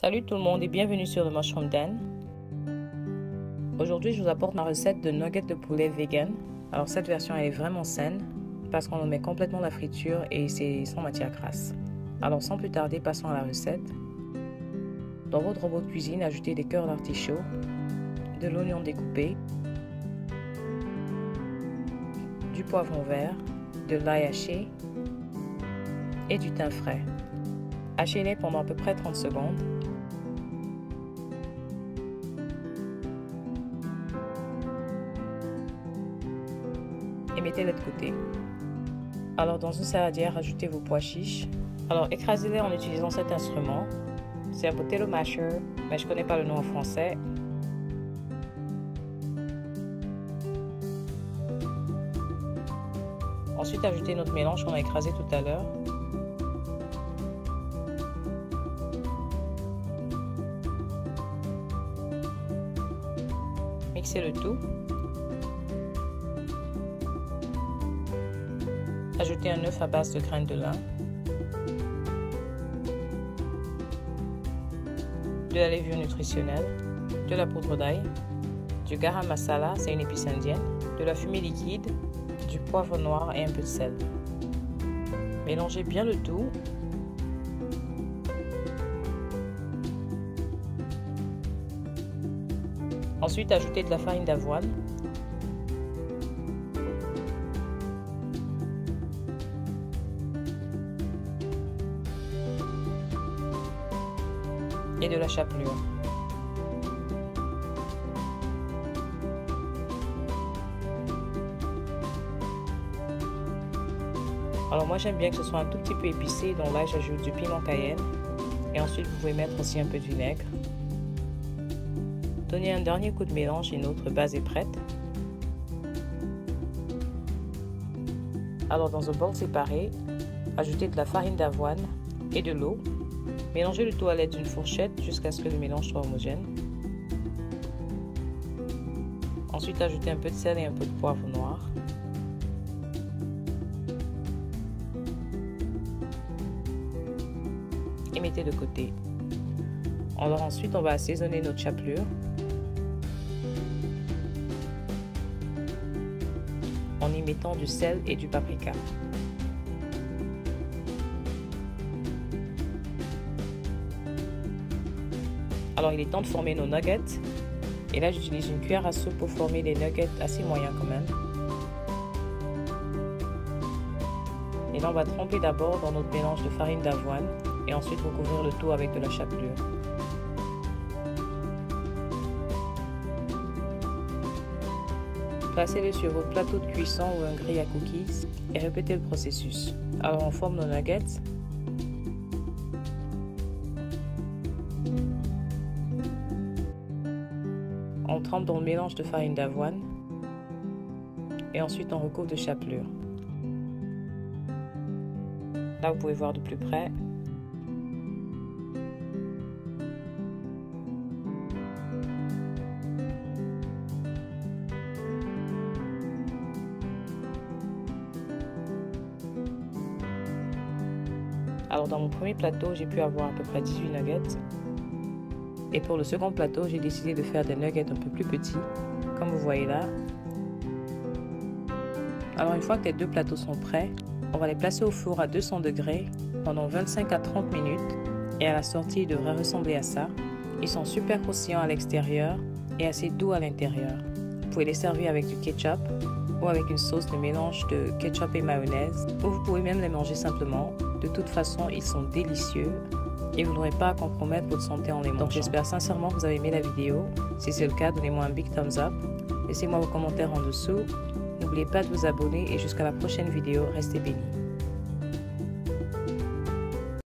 Salut tout le monde et bienvenue sur le Mushroom Den. Aujourd'hui je vous apporte ma recette de nuggets de poulet vegan. Alors cette version elle est vraiment saine parce qu'on met complètement la friture et c'est sans matière grasse. Alors sans plus tarder, passons à la recette. Dans votre robot de cuisine, ajoutez des cœurs d'artichaut, de l'oignon découpé, du poivron vert, de l'ail haché et du thym frais. Hachez-les pendant à peu près 30 secondes. Et mettez-les de côté. Alors dans une saladière, ajoutez vos pois chiches. Alors écrasez-les en utilisant cet instrument. C'est un potato masher, mais je ne connais pas le nom en français. Ensuite, ajoutez notre mélange qu'on a écrasé tout à l'heure. Mixez le tout. Ajoutez un œuf à base de graines de lin, de la levure nutritionnelle, de la poudre d'ail, du garam masala, c'est une épice indienne, de la fumée liquide, du poivre noir et un peu de sel. Mélangez bien le tout. Ensuite, ajoutez de la farine d'avoine. Et de la chapelure. Alors moi j'aime bien que ce soit un tout petit peu épicé, donc là j'ajoute du piment cayenne et ensuite vous pouvez mettre aussi un peu de vinaigre. Donnez un dernier coup de mélange et notre base est prête. Alors dans un bol séparé, ajoutez de la farine d'avoine et de l'eau. Mélangez le tout à l'aide d'une fourchette jusqu'à ce que le mélange soit homogène. Ensuite, ajoutez un peu de sel et un peu de poivre noir. Et mettez de côté. Alors ensuite, on va assaisonner notre chapelure en y mettant du sel et du paprika. Alors il est temps de former nos nuggets. Et là j'utilise une cuillère à soupe pour former des nuggets assez moyens quand même. Et là on va tremper d'abord dans notre mélange de farine d'avoine et ensuite recouvrir le tout avec de la chapelure. Placez-les sur votre plateau de cuisson ou un grill à cookies et répétez le processus. Alors on forme nos nuggets. On trempe dans le mélange de farine d'avoine et ensuite on recouvre de chapelure. Là vous pouvez voir de plus près. Alors dans mon premier plateau, j'ai pu avoir à peu près 18 nuggets. Et pour le second plateau, j'ai décidé de faire des nuggets un peu plus petits, comme vous voyez là. Alors une fois que les deux plateaux sont prêts, on va les placer au four à 200 degrés pendant 25 à 30 minutes. Et à la sortie, ils devraient ressembler à ça. Ils sont super croustillants à l'extérieur et assez doux à l'intérieur. Vous pouvez les servir avec du ketchup ou avec une sauce de mélange de ketchup et mayonnaise. Ou vous pouvez même les manger simplement. De toute façon, ils sont délicieux. Et vous n'aurez pas à compromettre votre santé en les mangeant. Donc j'espère sincèrement que vous avez aimé la vidéo. Si c'est le cas, donnez-moi un big thumbs up. Laissez-moi vos commentaires en dessous. N'oubliez pas de vous abonner et jusqu'à la prochaine vidéo, restez bénis.